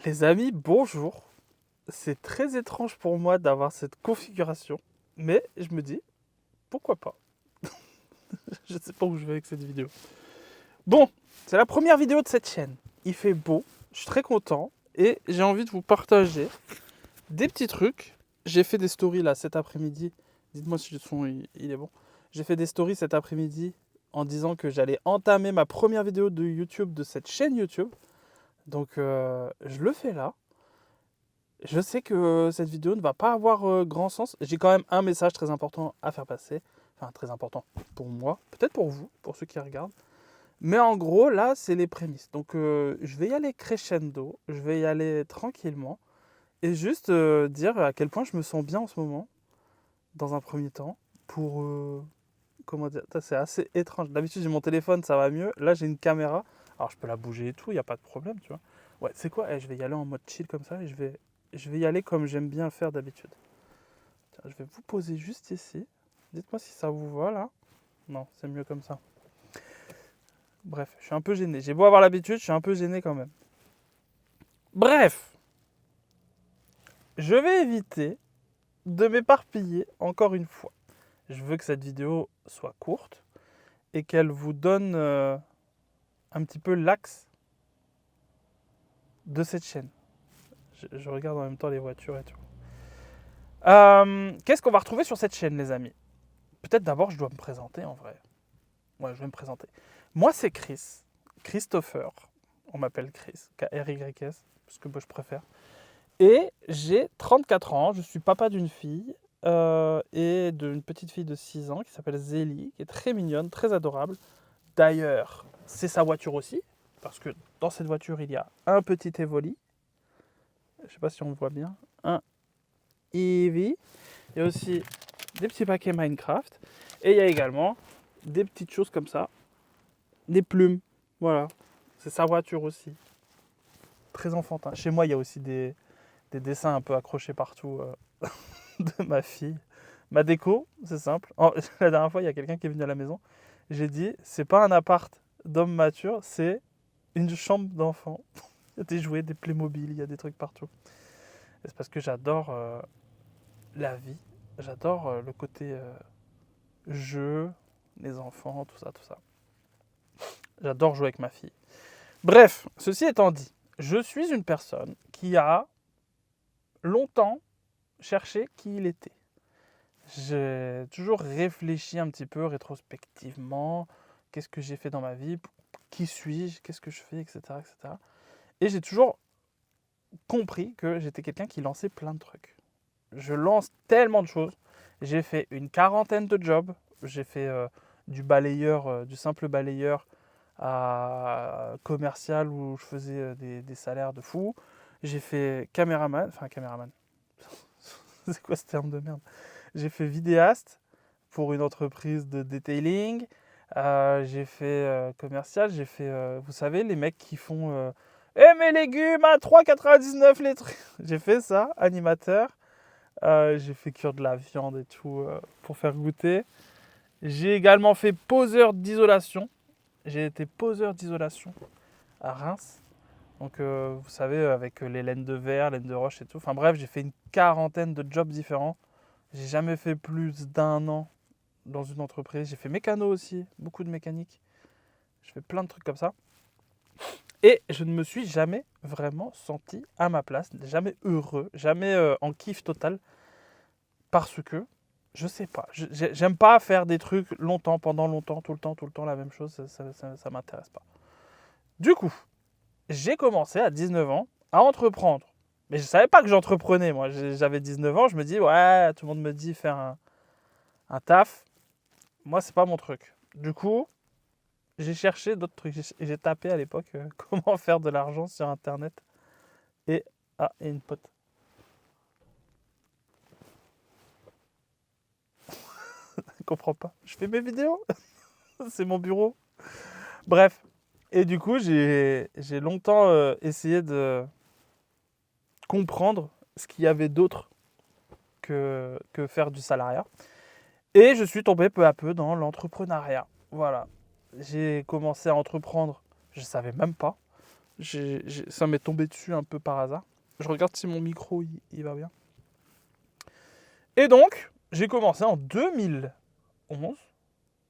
Les amis, bonjour. C'est très étrange pour moi d'avoir cette configuration, mais je me dis, pourquoi pas. Je ne sais pas où je vais avec cette vidéo. Bon, c'est la première vidéo de cette chaîne. Il fait beau, je suis très content, et j'ai envie de vous partager des petits trucs. J'ai fait des stories là cet après-midi. Dites-moi si le son il est bon. J'ai fait des stories cet après-midi en disant que j'allais entamer ma première vidéo de YouTube de cette chaîne YouTube. Donc je le fais là. Je sais que cette vidéo ne va pas avoir grand sens. J'ai quand même un message très important à faire passer. Enfin, très important pour moi, peut-être pour vous, pour ceux qui regardent. Mais en gros, là, c'est les prémices. Donc, je vais y aller crescendo. Je vais y aller tranquillement. Et juste dire à quel point je me sens bien en ce moment, dans un premier temps. Pour. Comment dire, c'est assez étrange. D'habitude, j'ai mon téléphone, ça va mieux. Là, j'ai une caméra. Alors, je peux la bouger et tout, il n'y a pas de problème, tu vois. Ouais, c'est quoi? Je vais y aller en mode chill comme ça et je vais y aller comme j'aime bien faire d'habitude. Tiens, je vais vous poser juste ici. Dites-moi si ça vous va là. Non, c'est mieux comme ça. Bref, je suis un peu gêné. J'ai beau avoir l'habitude, je suis un peu gêné quand même. Bref, je vais éviter de m'éparpiller encore une fois. Je veux que cette vidéo soit courte et qu'elle vous donne un petit peu l'axe de cette chaîne. Je regarde en même temps les voitures et tout. Qu'est-ce qu'on va retrouver sur cette chaîne, les amis? Peut-être d'abord, je dois me présenter en vrai. Ouais, je vais me présenter. Moi, c'est Chris. Christopher. On m'appelle Chris. K-R-Y-S. Parce que moi, je préfère. Et j'ai 34 ans. Je suis papa d'une fille. Et d'une petite fille de 6 ans qui s'appelle Zélie. Qui est très mignonne, très adorable. D'ailleurs, c'est sa voiture aussi. Parce que dans cette voiture, il y a un petit Evoli. Je ne sais pas si on le voit bien. Un Eevee. Il y a aussi des petits paquets Minecraft. Et il y a également des petites choses comme ça. Des plumes. Voilà. C'est sa voiture aussi. Très enfantin. Chez moi, il y a aussi des dessins un peu accrochés partout de ma fille. Ma déco, c'est simple. La dernière fois, il y a quelqu'un qui est venu à la maison. J'ai dit, c'est pas un appart d'homme mature, c'est une chambre d'enfant. Il y a des jouets, des Playmobil, il y a des trucs partout. Et c'est parce que j'adore la vie. J'adore le côté jeu, les enfants, tout ça, tout ça. J'adore jouer avec ma fille. Bref, ceci étant dit, je suis une personne qui a longtemps cherché qui il était. J'ai toujours réfléchi un petit peu rétrospectivement, qu'est-ce que j'ai fait dans ma vie, qui suis-je, qu'est-ce que je fais, etc., etc. Et j'ai toujours compris que j'étais quelqu'un qui lançait plein de trucs. Je lance tellement de choses. J'ai fait une quarantaine de jobs. J'ai fait du balayeur, du simple balayeur à commercial où je faisais des salaires de fou. J'ai fait caméraman, enfin caméraman, c'est quoi ce terme de merde? J'ai fait vidéaste pour une entreprise de detailing. J'ai fait commercial, j'ai fait, vous savez, les mecs qui font mes légumes à 3,99 les trucs. J'ai fait ça, animateur. J'ai fait cuire de la viande et tout pour faire goûter. J'ai également fait poseur d'isolation. J'ai été poseur d'isolation à Reims. Donc, vous savez, avec les laines de verre, laines de roche et tout. Enfin bref, j'ai fait une quarantaine de jobs différents. J'ai jamais fait plus d'un an dans une entreprise. J'ai fait mécano aussi, beaucoup de mécanique. Je fais plein de trucs comme ça. Et je ne me suis jamais vraiment senti à ma place, jamais heureux, jamais en kiff total. Parce que, je sais pas, j'aime pas faire des trucs longtemps, pendant longtemps, tout le temps, la même chose, ça m'intéresse pas. Du coup, j'ai commencé à 19 ans à entreprendre. Mais je savais pas que j'entreprenais, moi. J'avais 19 ans, je me dis, ouais, tout le monde me dit faire un taf. Moi, c'est pas mon truc. Du coup, j'ai cherché d'autres trucs. J'ai tapé à l'époque comment faire de l'argent sur Internet. Et, et une pote. Je comprends pas. Je fais mes vidéos. C'est mon bureau. Bref. Et du coup, j'ai longtemps essayé de comprendre ce qu'il y avait d'autre que faire du salariat. Et je suis tombé peu à peu dans l'entrepreneuriat. Voilà. J'ai commencé à entreprendre, je ne savais même pas. Ça m'est tombé dessus un peu par hasard. Je regarde si mon micro il va bien. Et donc, j'ai commencé en 2011.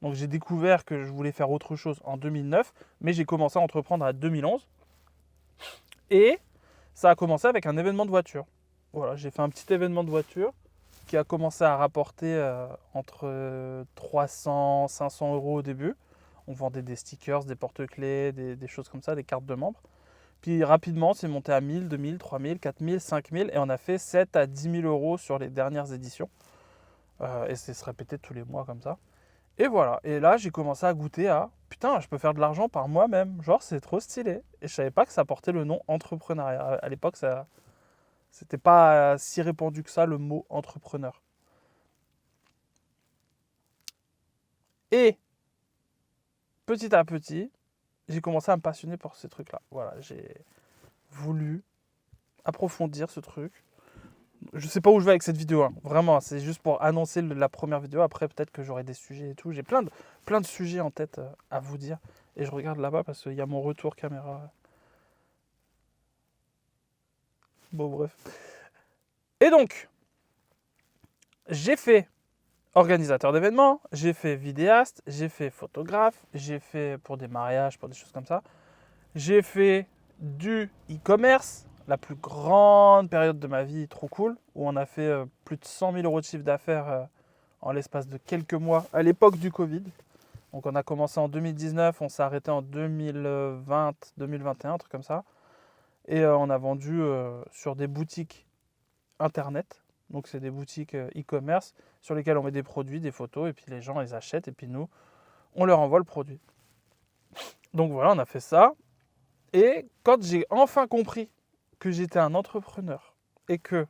Donc j'ai découvert que je voulais faire autre chose en 2009, mais j'ai commencé à entreprendre en 2011. Et ça a commencé avec un événement de voiture. Voilà, j'ai fait un petit événement de voiture qui a commencé à rapporter entre 300 500 euros au début. On vendait des stickers, des porte-clés, des choses comme ça, des cartes de membres. Puis rapidement, c'est monté à 1000, 2000, 3000, 4000, 5000 et on a fait 7 à 10 000 euros sur les dernières éditions. Et c'est se répétait tous les mois comme ça. Et voilà. Et là, j'ai commencé à goûter à putain, je peux faire de l'argent par moi-même. Genre, c'est trop stylé. Et je savais pas que ça portait le nom entrepreneuriat. À l'époque, ça, c'était pas si répandu que ça le mot entrepreneur. Et petit à petit, j'ai commencé à me passionner pour ces trucs-là. Voilà, j'ai voulu approfondir ce truc. Je sais pas où je vais avec cette vidéo, hein. Vraiment, c'est juste pour annoncer la première vidéo. Après, peut-être que j'aurai des sujets et tout. J'ai plein de sujets en tête à vous dire. Et je regarde là-bas parce qu'il y a mon retour caméra. Bon, bref. Et donc, j'ai fait organisateur d'événements, j'ai fait vidéaste, j'ai fait photographe, j'ai fait pour des mariages, pour des choses comme ça. J'ai fait du e-commerce, la plus grande période de ma vie, trop cool, où on a fait plus de 100 000 euros de chiffre d'affaires en l'espace de quelques mois, à l'époque du Covid. Donc on a commencé en 2019, on s'est arrêté en 2020, 2021, un truc comme ça. Et on a vendu sur des boutiques internet. Donc c'est des boutiques e-commerce sur lesquelles on met des produits, des photos, et puis les gens les achètent, et puis nous, on leur envoie le produit. Donc voilà, on a fait ça. Et quand j'ai enfin compris que j'étais un entrepreneur et que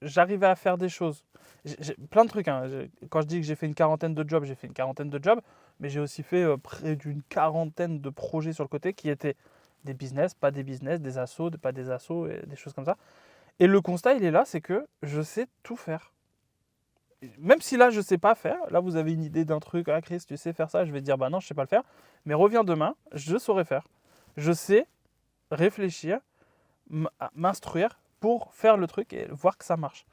j'arrivais à faire des choses, j'ai plein de trucs, hein. Quand je dis que j'ai fait une quarantaine de jobs, j'ai fait une quarantaine de jobs, mais j'ai aussi fait près d'une quarantaine de projets sur le côté qui étaient des business, des assos, pas des assos, et des choses comme ça. Et le constat, il est là, c'est que je sais tout faire. Même si là, je ne sais pas faire, là, vous avez une idée d'un truc, ah Chris, tu sais faire ça, je vais te dire, bah non, je ne sais pas le faire, mais reviens demain, je saurai faire. Je sais réfléchir, m'instruire pour faire le truc et voir que ça marche.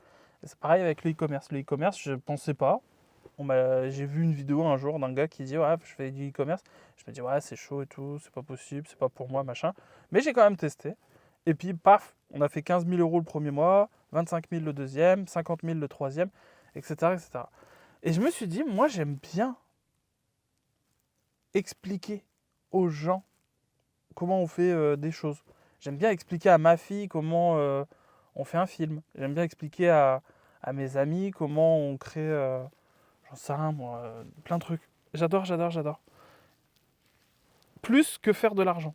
Et c'est pareil avec le e-commerce. Le e-commerce, je ne pensais pas. J'ai vu une vidéo un jour d'un gars qui dit ouais, je fais du e-commerce. Je me dis ouais, c'est chaud et tout, c'est pas possible, c'est pas pour moi, machin. Mais j'ai quand même testé. Et puis paf, on a fait 15 000 euros le premier mois, 25 000 le deuxième, 50 000 le troisième, etc., etc. Et je me suis dit, moi j'aime bien expliquer aux gens comment on fait des choses. J'aime bien expliquer à ma fille comment on fait un film. J'aime bien expliquer à mes amis comment on crée, j'en sais rien moi, plein de trucs. J'adore, j'adore, j'adore. Plus que faire de l'argent.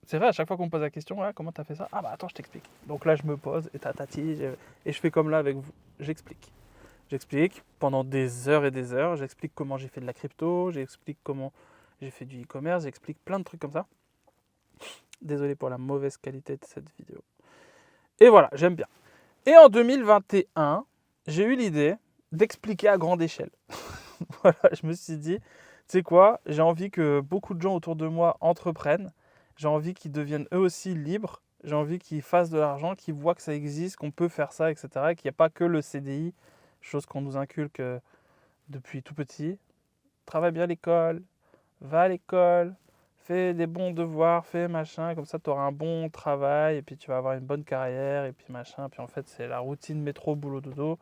C'est vrai, à chaque fois qu'on me pose la question, ouais, comment t'as fait ça? Ah bah attends, je t'explique. Donc là, je me pose et et je fais comme là avec vous. J'explique. J'explique pendant des heures et des heures. J'explique comment j'ai fait de la crypto. J'explique comment j'ai fait du e-commerce. J'explique plein de trucs comme ça. Désolé pour la mauvaise qualité de cette vidéo. Et voilà, j'aime bien. Et en 2021, j'ai eu l'idée d'expliquer à grande échelle. Voilà, je me suis dit, tu sais quoi, j'ai envie que beaucoup de gens autour de moi entreprennent. J'ai envie qu'ils deviennent eux aussi libres. J'ai envie qu'ils fassent de l'argent, qu'ils voient que ça existe, qu'on peut faire ça, etc. Et qu'il n'y a pas que le CDI, chose qu'on nous inculque depuis tout petit. Travaille bien à l'école, va à l'école, fais des bons devoirs, fais machin, comme ça tu auras un bon travail, et puis tu vas avoir une bonne carrière, et puis machin. Puis en fait, c'est la routine métro, boulot, dodo.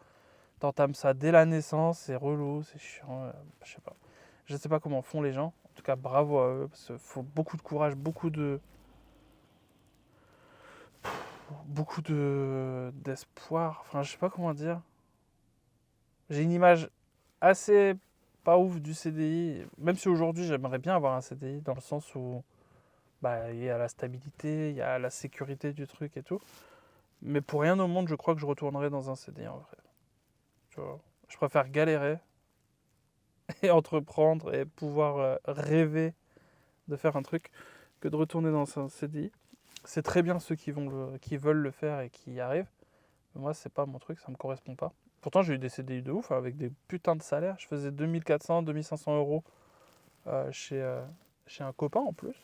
T'entames ça dès la naissance, c'est relou, c'est chiant, je sais pas. Je sais pas comment font les gens. En tout cas, bravo à eux, parce qu'il faut beaucoup de courage, beaucoup d'espoir. Enfin, je sais pas comment dire. J'ai une image assez pas ouf du CDI, même si aujourd'hui j'aimerais bien avoir un CDI dans le sens où bah, il y a la stabilité, il y a la sécurité du truc et tout. Mais pour rien au monde, je crois que je retournerai dans un CDI en vrai. Tu vois, je préfère galérer et entreprendre et pouvoir rêver de faire un truc que de retourner dans un CDI. C'est très bien ceux qui veulent le faire et qui y arrivent. Mais moi, c'est pas mon truc, ça me correspond pas. Pourtant, j'ai eu des CDI de ouf avec des putains de salaires. Je faisais 2400, 2500 euros chez un copain en plus.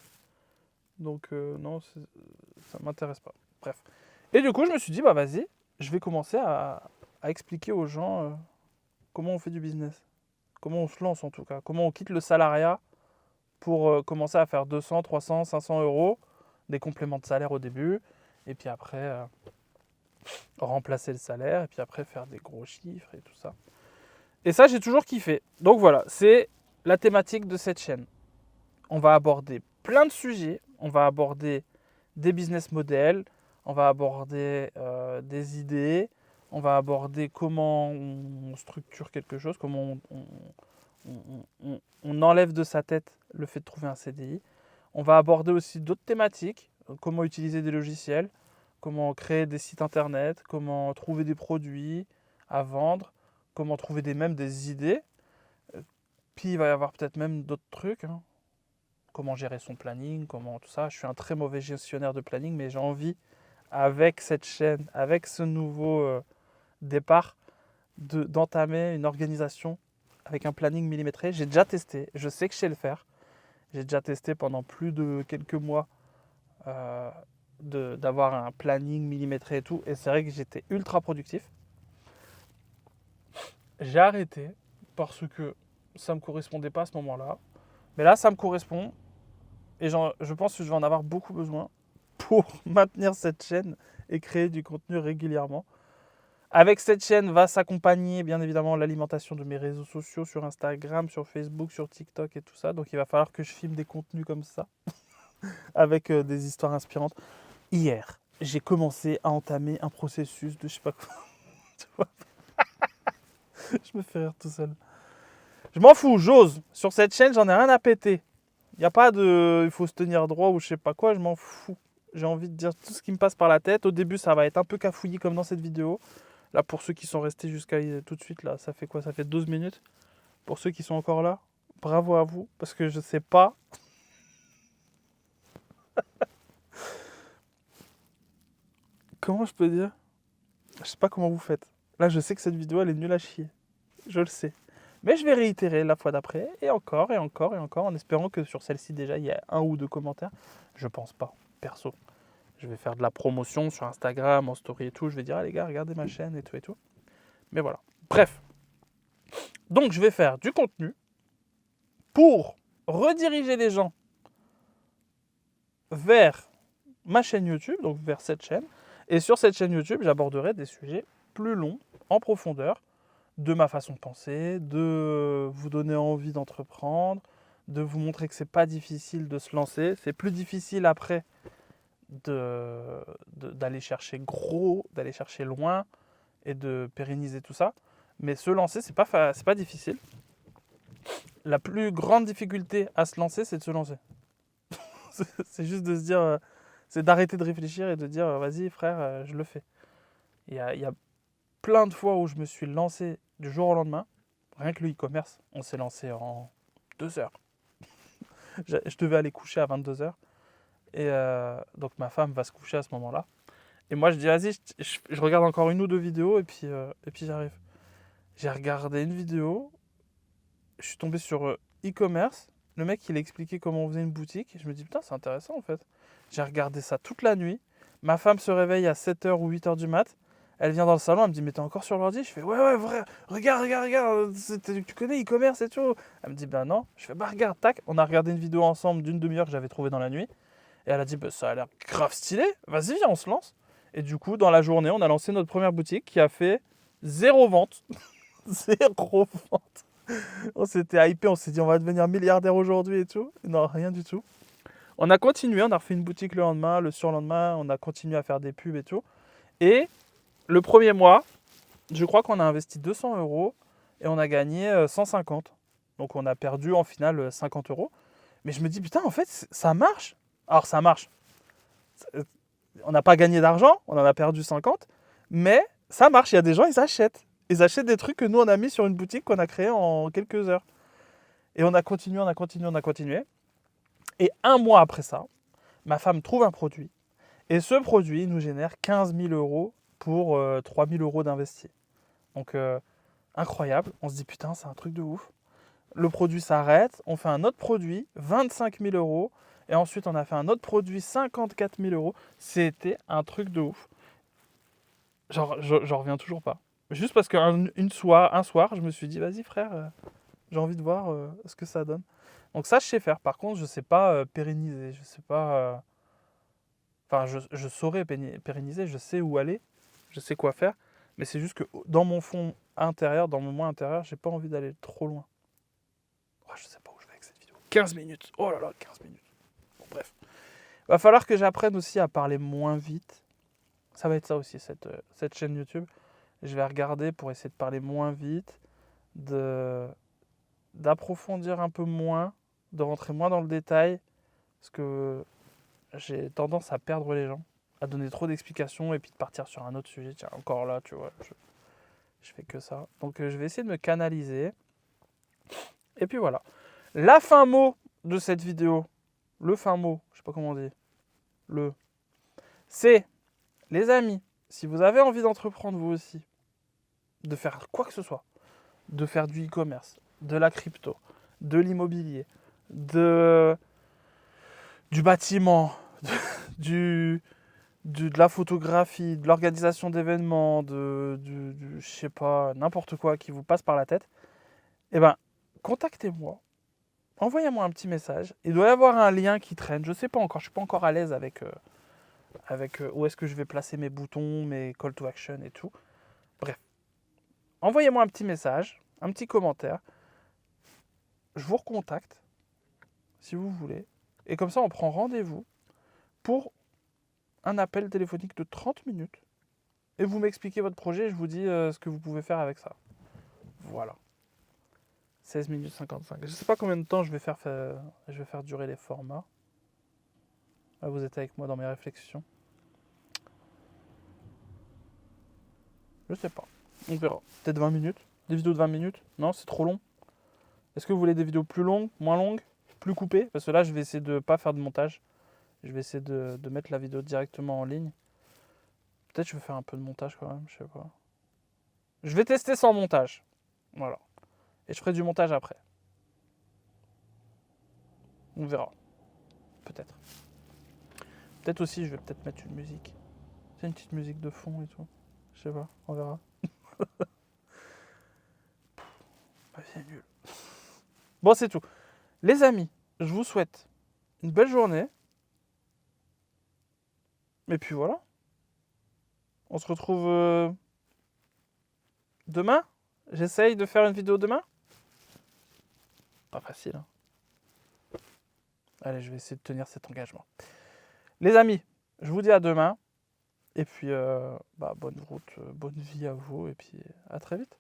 Donc non, ça m'intéresse pas. Bref. Et du coup, je me suis dit, bah vas-y, je vais commencer à expliquer aux gens comment on fait du business. Comment on se lance en tout cas. Comment on quitte le salariat pour commencer à faire 200, 300, 500 euros, des compléments de salaire au début, et puis après remplacer le salaire, et puis après faire des gros chiffres et tout ça. Et ça, j'ai toujours kiffé. Donc voilà, c'est la thématique de cette chaîne. On va aborder plein de sujets, on va aborder des business models, on va aborder des idées, on va aborder comment on structure quelque chose, comment on enlève de sa tête le fait de trouver un CDI. On va aborder aussi d'autres thématiques, comment utiliser des logiciels, comment créer des sites internet, comment trouver des produits à vendre, comment trouver même des idées. Puis il va y avoir peut-être même d'autres trucs, hein. Comment gérer son planning, comment tout ça. Je suis un très mauvais gestionnaire de planning, mais j'ai envie, avec cette chaîne, avec ce nouveau départ, d'entamer une organisation avec un planning millimétré. J'ai déjà testé, je sais que je sais le faire. J'ai déjà testé pendant plus de quelques mois d'avoir un planning millimétré et tout. Et c'est vrai que j'étais ultra productif. J'ai arrêté parce que ça ne me correspondait pas à ce moment-là. Mais là, ça me correspond. Et je pense que je vais en avoir beaucoup besoin pour maintenir cette chaîne et créer du contenu régulièrement. Avec cette chaîne va s'accompagner bien évidemment l'alimentation de mes réseaux sociaux sur Instagram, sur Facebook, sur TikTok et tout ça. Donc il va falloir que je filme des contenus comme ça, avec des histoires inspirantes. Hier, j'ai commencé à entamer un processus de je sais pas quoi. Tu vois, je me fais rire tout seul. Je m'en fous, j'ose. Sur cette chaîne, j'en ai rien à péter. Il n'y a pas de il faut se tenir droit ou je sais pas quoi, je m'en fous. J'ai envie de dire tout ce qui me passe par la tête. Au début, ça va être un peu cafouillis comme dans cette vidéo. Là, pour ceux qui sont restés jusqu'à tout de suite, là, ça fait quoi? Ça fait 12 minutes. Pour ceux qui sont encore là, bravo à vous, parce que je sais pas. Comment je peux dire? Je sais pas comment vous faites. Là, je sais que cette vidéo, elle est nulle à chier. Je le sais. Mais je vais réitérer la fois d'après, et encore, et encore, et encore, en espérant que sur celle-ci, déjà, il y a 1 ou 2 commentaires. Je pense pas, perso. Je vais faire de la promotion sur Instagram, en story et tout. Je vais dire, ah les gars, regardez ma chaîne et tout et tout. Mais voilà. Bref. Donc, je vais faire du contenu pour rediriger les gens vers ma chaîne YouTube, donc vers cette chaîne. Et sur cette chaîne YouTube, j'aborderai des sujets plus longs, en profondeur, de ma façon de penser, de vous donner envie d'entreprendre, de vous montrer que c'est pas difficile de se lancer. C'est plus difficile après d'aller chercher gros, d'aller chercher loin et de pérenniser tout ça. Mais se lancer, c'est pas difficile. La plus grande difficulté à se lancer, c'est de se lancer. C'est juste de se dire, c'est d'arrêter de réfléchir et de dire, vas-y frère, je le fais. Il y a plein de fois où je me suis lancé du jour au lendemain. Rien que le e-commerce, on s'est lancé en 2 heures. Je devais aller coucher à 22 heures. Et donc ma femme va se coucher à ce moment-là. Et moi je dis, vas-y, je regarde encore 1 ou 2 vidéos et puis j'arrive. J'ai regardé une vidéo, je suis tombé sur e-commerce. Le mec, il a expliqué comment on faisait une boutique. Et je me dis, putain, c'est intéressant en fait. J'ai regardé ça toute la nuit. Ma femme se réveille à 7h ou 8h du mat. Elle vient dans le salon, elle me dit, mais t'es encore sur l'ordi? Je fais, ouais, vrai, regarde, tu connais e-commerce et tout. Elle me dit, ben non. Je fais, bah regarde, tac. On a regardé une vidéo ensemble d'une demi-heure que j'avais trouvée dans la nuit. Et elle a dit, bah, ça a l'air grave stylé. Vas-y, viens, on se lance. Et du coup, dans la journée, on a lancé notre première boutique qui a fait 0 vente. 0 vente. On s'était hypé, on s'est dit, on va devenir milliardaire aujourd'hui et tout. Non, rien du tout. On a continué, on a refait une boutique le lendemain, le surlendemain, on a continué à faire des pubs et tout. Et le premier mois, je crois qu'on a investi 200 € et on a gagné 150. Donc on a perdu en finale 50 €. Mais je me dis, putain, en fait, ça marche. Alors ça marche. On n'a pas gagné d'argent, on en a perdu 50. Mais ça marche, il y a des gens, ils achètent. Ils achètent des trucs que nous, on a mis sur une boutique qu'on a créée en quelques heures. Et on a continué. Et 1 mois après ça, ma femme trouve un produit. Et ce produit nous génère 15 000 € pour 3 000 € d'investis. Donc, incroyable. On se dit, putain, c'est un truc de ouf. Le produit s'arrête. On fait un autre produit, 25 000 €. Et ensuite, on a fait un autre produit, 54 000 euros. C'était un truc de ouf. Genre, j'en reviens toujours pas. Juste parce qu'un soir, je me suis dit, vas-y frère, j'ai envie de voir ce que ça donne. Donc ça, je sais faire. Par contre, je sais pas pérenniser. Je sais pas... Enfin, je saurais pérenniser, je sais où aller, je sais quoi faire. Mais c'est juste que dans mon fond intérieur, dans mon moi intérieur, j'ai pas envie d'aller trop loin. Oh, je sais pas où je vais avec cette vidéo. 15 minutes. Oh là là, 15 minutes. Bon, bref. Va falloir que j'apprenne aussi à parler moins vite. Ça va être ça aussi, cette chaîne YouTube. Je vais regarder pour essayer de parler moins vite, d'approfondir un peu moins, de rentrer moins dans le détail. Parce que j'ai tendance à perdre les gens, à donner trop d'explications et puis de partir sur un autre sujet. Tiens, encore là, tu vois, je fais que ça. Donc je vais essayer de me canaliser. Et puis voilà. La fin mot de cette vidéo, le fin mot, je sais pas comment on dit, c'est, les amis, si vous avez envie d'entreprendre vous aussi, de faire quoi que ce soit, de faire du e-commerce, de la crypto, de l'immobilier, du bâtiment, de la photographie, de l'organisation d'événements, je sais pas, n'importe quoi qui vous passe par la tête, eh ben, contactez-moi. Envoyez-moi un petit message. Il doit y avoir un lien qui traîne. Je sais pas encore. Je suis pas encore à l'aise avec où est-ce que je vais placer mes boutons, mes call to action et tout. Bref. Envoyez-moi un petit message, un petit commentaire. Je vous recontacte si vous voulez. Et comme ça, on prend rendez-vous pour un appel téléphonique de 30 minutes. Et vous m'expliquez votre projet et je vous dis ce que vous pouvez faire avec ça. Voilà. 16 minutes 55. Je ne sais pas combien de temps je vais faire durer les formats. Là, vous êtes avec moi dans mes réflexions. Je sais pas. On verra. Peut-être 20 minutes. Des vidéos de 20 minutes. Non, c'est trop long. Est-ce que vous voulez des vidéos plus longues, moins longues, plus coupées? Parce que là, je vais essayer de ne pas faire de montage. Je vais essayer de mettre la vidéo directement en ligne. Peut-être que je vais faire un peu de montage quand même, je sais pas. Je vais tester sans montage. Voilà. Et je ferai du montage après. On verra. Peut-être. Peut-être aussi, je vais peut-être mettre une musique. C'est une petite musique de fond et tout. Je sais pas, on verra. Ma vie est nulle. Bon, c'est tout. Les amis, je vous souhaite une belle journée. Et puis voilà. On se retrouve demain. J'essaye de faire une vidéo demain. Pas facile, hein. Allez, je vais essayer de tenir cet engagement. Les amis, je vous dis à demain. Et puis, bonne route, bonne vie à vous. Et puis, à très vite.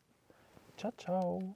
Ciao, ciao.